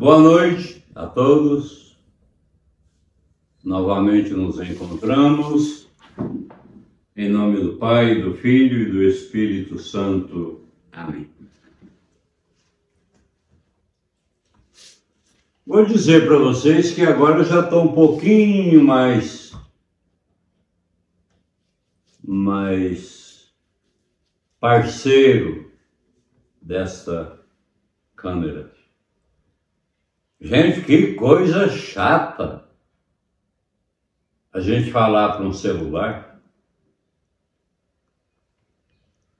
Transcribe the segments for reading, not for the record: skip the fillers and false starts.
Boa noite a todos. Novamente nos encontramos. Em nome do Pai, do Filho e do Espírito Santo. Amém. Vou dizer para vocês que agora eu já estou um pouquinho mais parceiro desta câmera. Gente, que coisa chata a gente falar para um celular.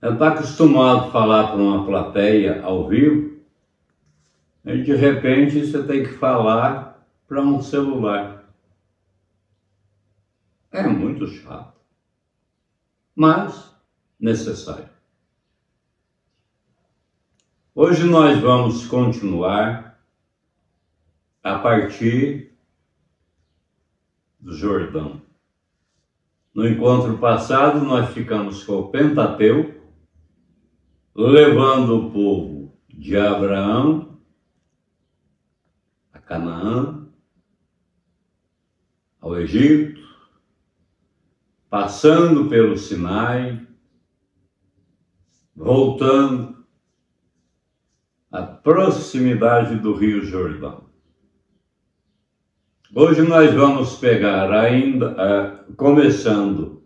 Ela está acostumado a falar para uma plateia ao vivo, e de repente você tem que falar para um celular. É muito chato, mas necessário. Hoje nós vamos continuar a partir do Jordão. No encontro passado nós ficamos com o Pentateuco, levando o povo de Abraão a Canaã, ao Egito, passando pelo Sinai, voltando à proximidade do Rio Jordão. Hoje nós vamos pegar ainda, começando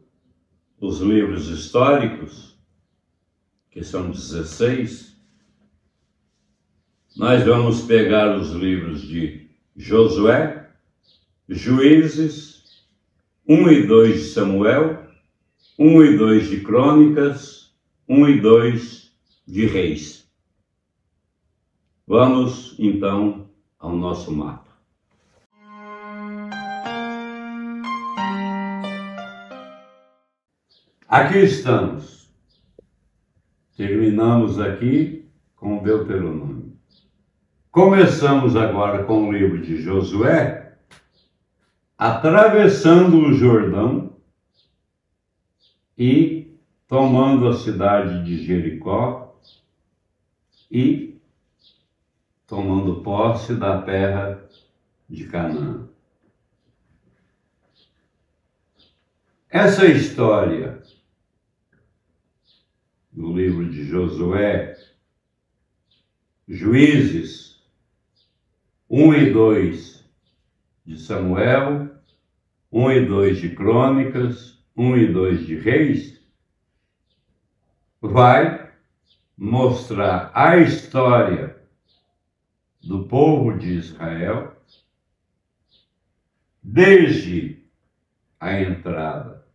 os livros históricos, que são 16, nós vamos pegar os livros de Josué, Juízes, 1 e 2 de Samuel, 1 e 2 de Crônicas, 1 e 2 de Reis. Vamos, então, ao nosso mapa. Aqui estamos. Terminamos aqui com Deuteronômio. Começamos agora com o livro de Josué, atravessando o Jordão e tomando a cidade de Jericó e tomando posse da terra de Canaã. Essa história no livro de Josué, Juízes, 1 e 2 de Samuel, 1 e 2 de Crônicas, 1 e 2 de Reis, vai mostrar a história do povo de Israel desde a entrada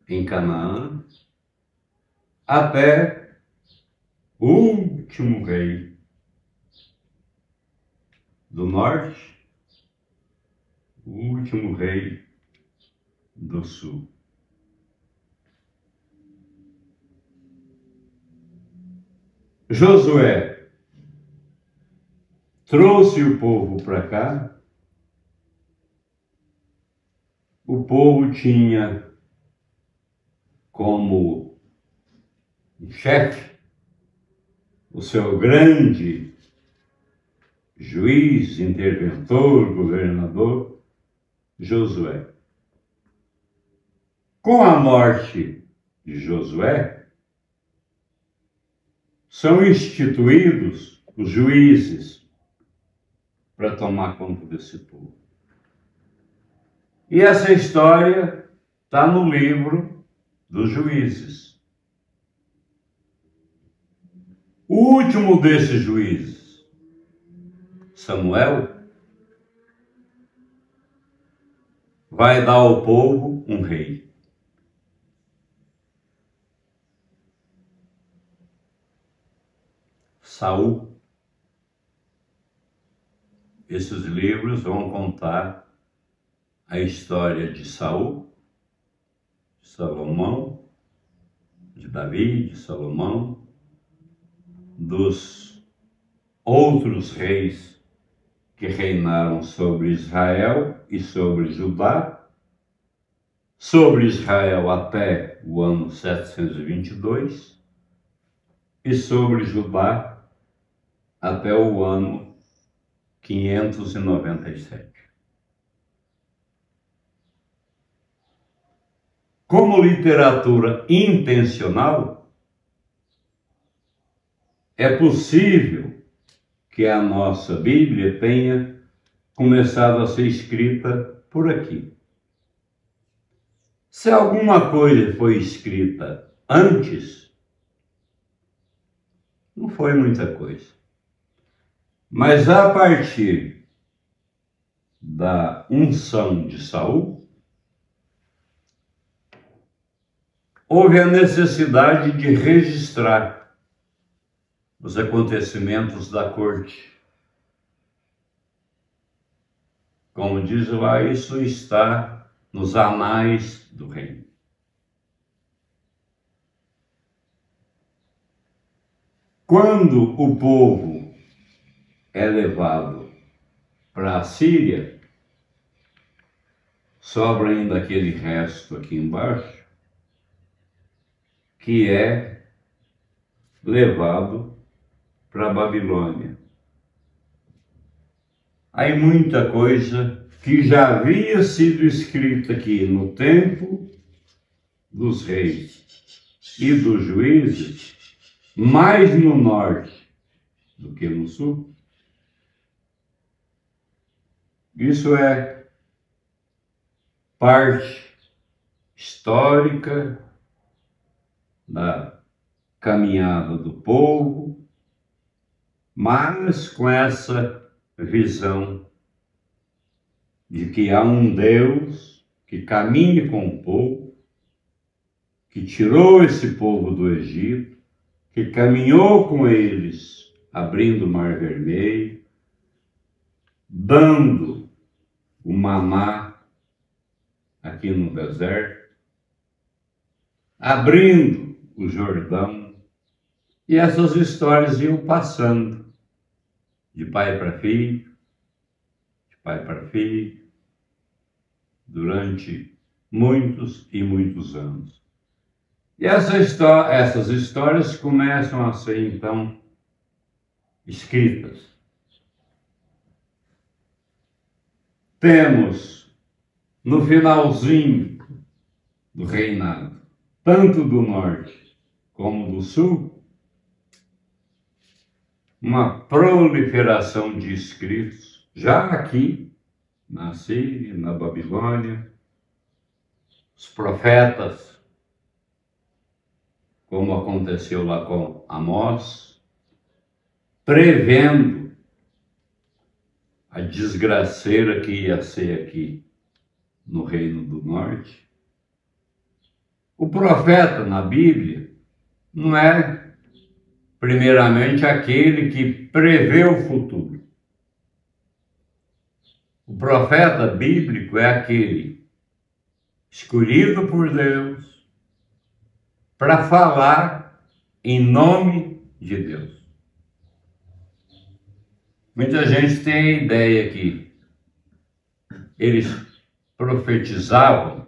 em Canaã até o último rei do norte, o último rei do sul. Josué trouxe o povo para cá. O povo tinha como chefe o seu grande juiz, interventor, governador, Josué. Com a morte de Josué, são instituídos os juízes para tomar conta desse povo. E essa história está no livro dos Juízes. O último desses juízes, Samuel, vai dar ao povo um rei. Saul. Esses livros vão contar a história de Saul, de Salomão, de Davi, de Salomão, dos outros reis que reinaram sobre Israel e sobre Judá, sobre Israel até o ano 722 e sobre Judá até o ano 597. Como literatura intencional, é possível que a nossa Bíblia tenha começado a ser escrita por aqui. Se alguma coisa foi escrita antes, não foi muita coisa. Mas a partir da unção de Saul, houve a necessidade de registrar os acontecimentos da corte. Como diz lá, isso está nos anais do reino. Quando o povo é levado para a Síria, sobra ainda aquele resto aqui embaixo, que é levado para a Babilônia. Aí muita coisa que já havia sido escrita aqui no tempo dos reis e dos juízes, mais no norte do que no sul. Isso é parte histórica da caminhada do povo, mas com essa visão de que há um Deus que caminha com o povo, que tirou esse povo do Egito, que caminhou com eles, abrindo o Mar Vermelho, dando o maná aqui no deserto, abrindo o Jordão, e essas histórias iam passando de pai para filho, de pai para filho, durante muitos e muitos anos. E essas histórias começam a ser, então, escritas. Temos, no finalzinho do reinado, tanto do norte como do sul, uma proliferação de escritos, já aqui, na Síria, na Babilônia, os profetas, como aconteceu lá com Amós, prevendo a desgraceira que ia ser aqui no Reino do Norte. O profeta na Bíblia não é, primeiramente, aquele que prevê o futuro. O profeta bíblico é aquele escolhido por Deus para falar em nome de Deus. Muita gente tem a ideia que eles profetizavam,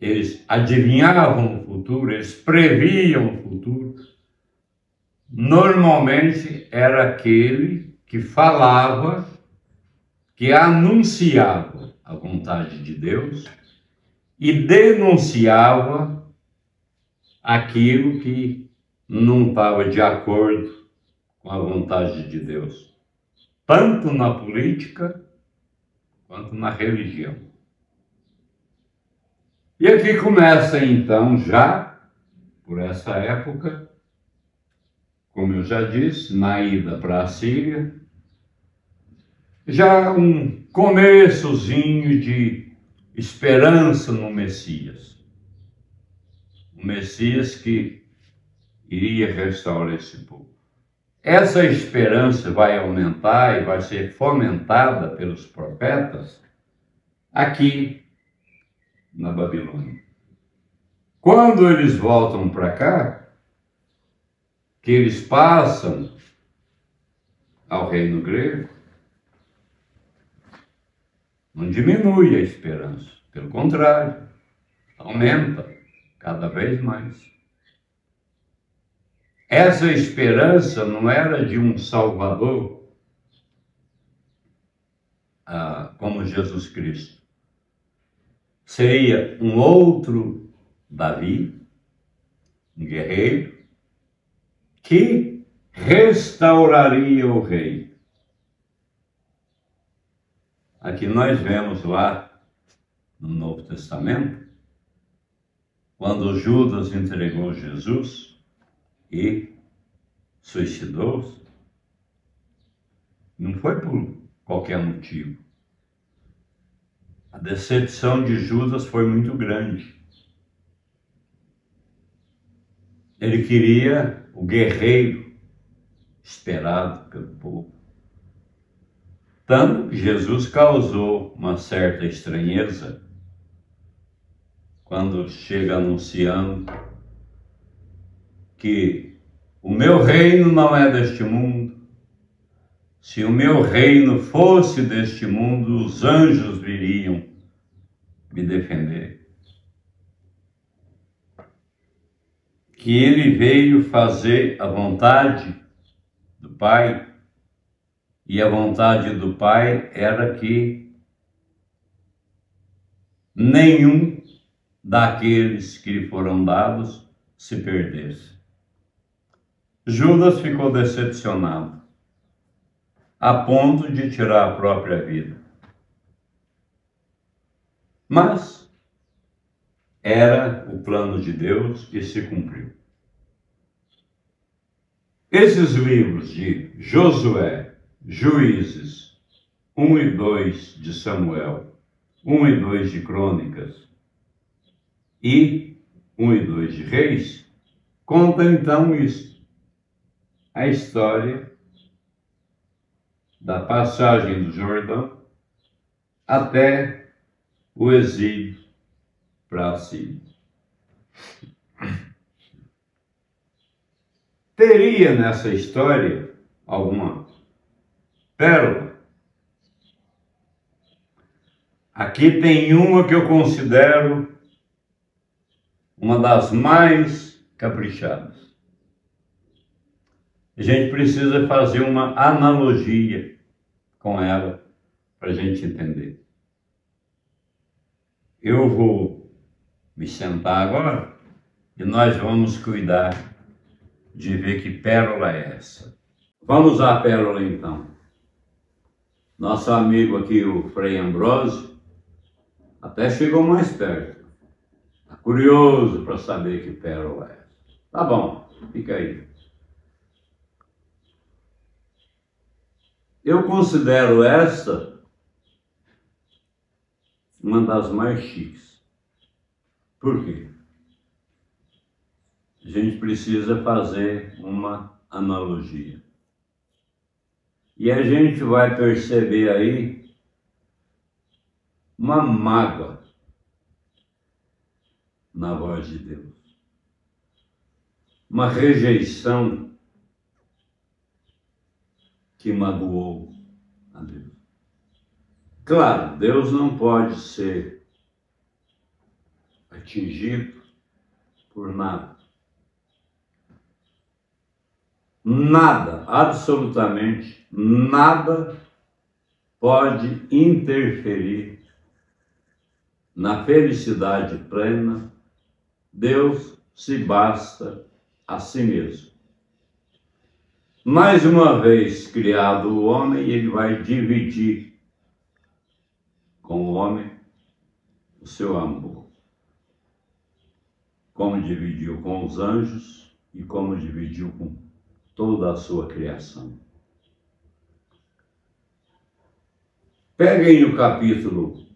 eles adivinhavam o futuro, eles previam o futuro. Normalmente era aquele que falava, que anunciava a vontade de Deus e denunciava aquilo que não estava de acordo com a vontade de Deus, tanto na política quanto na religião. E aqui começa então, já por essa época, como eu já disse, na ida para a Síria, já um começozinho de esperança no Messias. O Messias que iria restaurar esse povo. Essa esperança vai aumentar e vai ser fomentada pelos profetas aqui na Babilônia. Quando eles voltam para cá, que eles passam ao reino grego, não diminui a esperança, pelo contrário, aumenta cada vez mais. Essa esperança não era de um Salvador como Jesus Cristo. Seria um outro Davi, um guerreiro, que restauraria o rei. Aqui nós vemos lá no Novo Testamento, quando Judas entregou Jesus e suicidou-se, não foi por qualquer motivo. A decepção de Judas foi muito grande. Ele queria o guerreiro esperado pelo povo. Tanto que Jesus causou uma certa estranheza quando chega anunciando que o meu reino não é deste mundo. Se o meu reino fosse deste mundo, os anjos viriam me defender. Que ele veio fazer a vontade do Pai, e a vontade do Pai era que nenhum daqueles que lhe foram dados se perdesse. Judas ficou decepcionado, a ponto de tirar a própria vida. Mas era o plano de Deus que se cumpriu. Esses livros de Josué, Juízes, 1 e 2 de Samuel, 1 e 2 de Crônicas e 1 e 2 de Reis, contam então isso, a história da passagem do Jordão até o exílio para a Síria. Teria nessa história alguma pérola? Aqui tem uma que eu considero uma das mais caprichadas. A gente precisa fazer uma analogia com ela para a gente entender. Eu vou me sentar agora e nós vamos cuidar de ver que pérola é essa. Vamos à pérola então. Nosso amigo aqui, o Frei Ambrósio, até chegou mais perto. Está curioso para saber que pérola é essa. Tá bom, fica aí. Eu considero esta uma das mais chiques. Por quê? A gente precisa fazer uma analogia. E a gente vai perceber aí uma mágoa na voz de Deus. Uma rejeição que magoou a Deus. Claro, Deus não pode ser atingido por nada. Nada, absolutamente nada pode interferir na felicidade plena. Deus se basta a si mesmo. Mais uma vez criado o homem, ele vai dividir com o homem o seu amor. Como dividiu com os anjos e como dividiu com toda a sua criação. Peguem o capítulo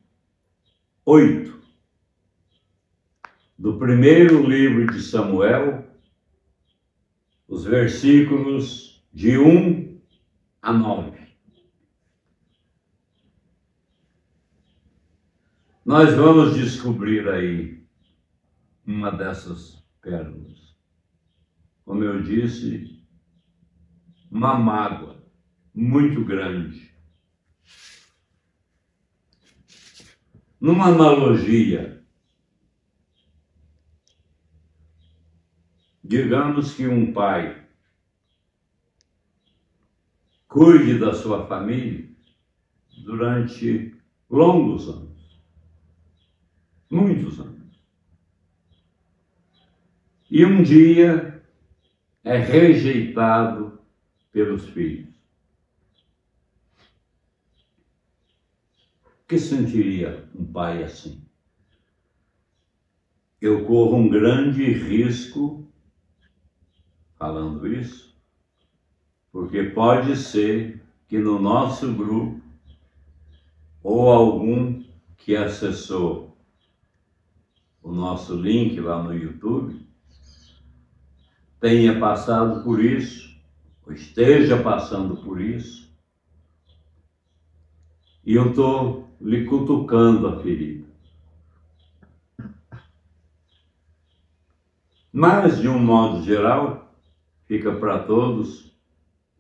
8 do primeiro livro de Samuel, os versículos de 1 a 9. Nós vamos descobrir aí uma dessas pérolas. Como eu disse, uma mágoa muito grande. Numa analogia, digamos que um pai cuide da sua família durante longos anos, muitos anos. E um dia é rejeitado pelos filhos. O que sentiria um pai assim? Eu corro um grande risco falando isso, porque pode ser que no nosso grupo, ou algum que acessou o nosso link lá no YouTube, tenha passado por isso, ou esteja passando por isso, e eu estou lhe cutucando a ferida. Mas, de um modo geral, fica para todos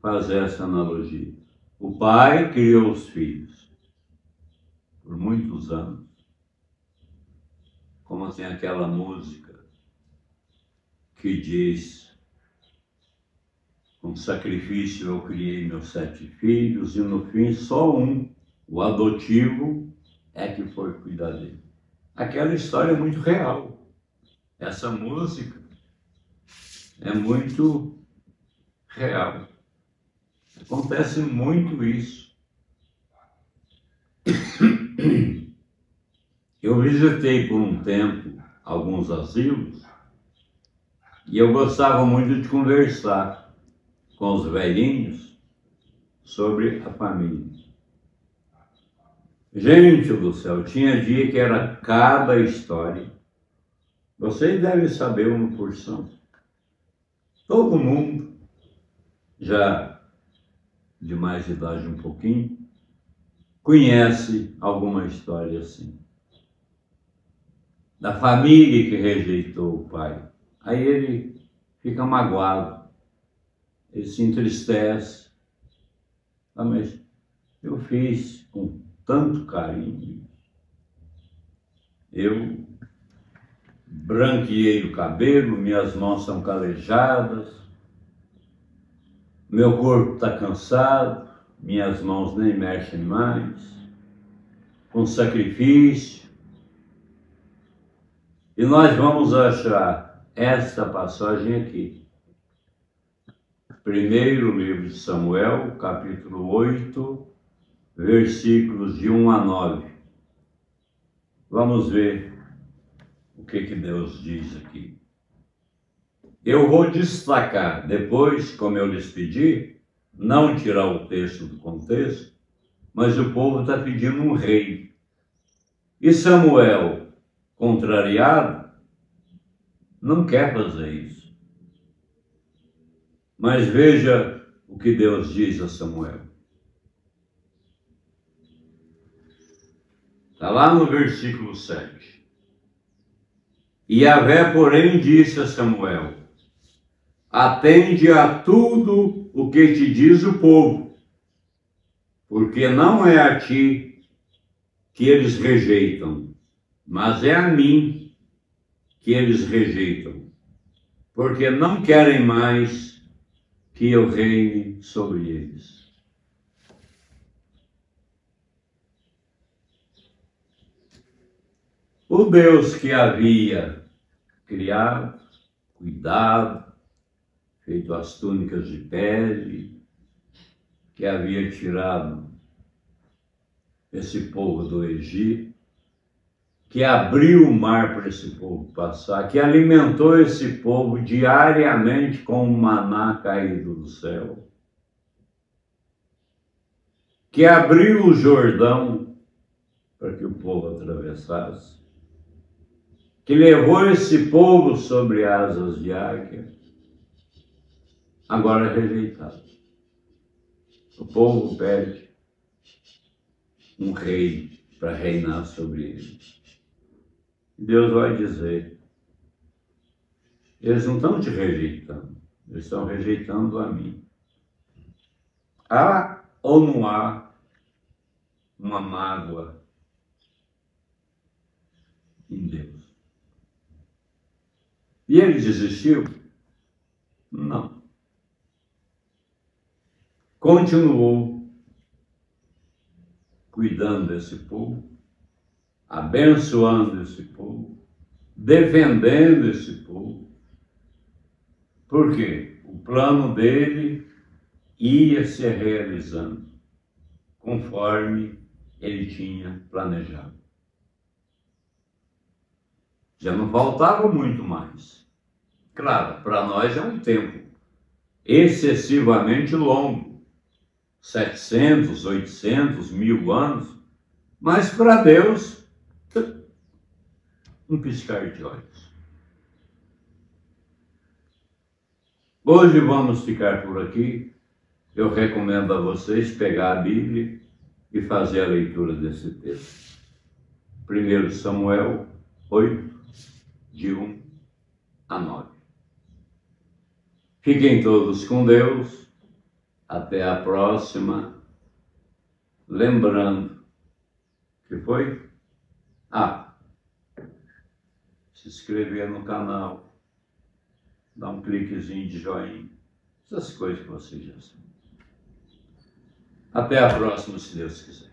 fazer essa analogia. O pai criou os filhos por muitos anos, como tem aquela música que diz: com sacrifício eu criei meus 7 filhos e no fim só um, o adotivo, é que foi cuidar dele. Aquela história é muito real. Essa música é muito real. Acontece muito isso. Eu visitei por um tempo alguns asilos e eu gostava muito de conversar com os velhinhos sobre a família. Gente do céu, tinha dia que era cada história. Vocês devem saber uma porção. Todo mundo, já de mais idade um pouquinho, conhece alguma história assim. Da família que rejeitou o pai. Aí ele fica magoado, ele se entristece. Ah, mas eu fiz com tanto carinho. Eu branqueei o cabelo, minhas mãos são calejadas, meu corpo está cansado, minhas mãos nem mexem mais, com sacrifício. E nós vamos achar essa passagem aqui. Primeiro livro de Samuel, capítulo 8, versículos de 1 a 9. Vamos ver o que Deus diz aqui. Eu vou destacar depois, como eu lhes pedi, não tirar o texto do contexto, mas o povo está pedindo um rei. E Samuel, contrariado, não quer fazer isso. Mas veja o que Deus diz a Samuel. Está lá no versículo 7. E Yahvé, porém, disse a Samuel: atende a tudo o que te diz o povo, porque não é a ti que eles rejeitam, mas é a mim que eles rejeitam, porque não querem mais que eu reine sobre eles. O Deus que havia criado, cuidado, feito as túnicas de pele, que havia tirado esse povo do Egito, que abriu o mar para esse povo passar, que alimentou esse povo diariamente com um maná caído do céu, que abriu o Jordão para que o povo atravessasse, que levou esse povo sobre asas de águia, agora é rejeitado. O povo pede um rei para reinar sobre eles. Deus vai dizer: eles não estão te rejeitando, eles estão rejeitando a mim. Há ou não há uma mágoa em Deus? E ele desistiu? Não. Continuou cuidando desse povo, abençoando esse povo, defendendo esse povo. Por quê? O plano dele ia se realizando conforme ele tinha planejado. Já não faltava muito mais. Claro, para nós é um tempo excessivamente longo, 700, 800, 1000 anos, mas para Deus, um piscar de olhos. Hoje vamos ficar por aqui. Eu recomendo a vocês pegar a Bíblia e fazer a leitura desse texto. 1 Samuel 8, de 1 a 9. Fiquem todos com Deus. Até a próxima. Lembrando que foi? Se inscrever no canal, dar um cliquezinho de joinha, essas coisas que vocês já sabem. Até a próxima, se Deus quiser.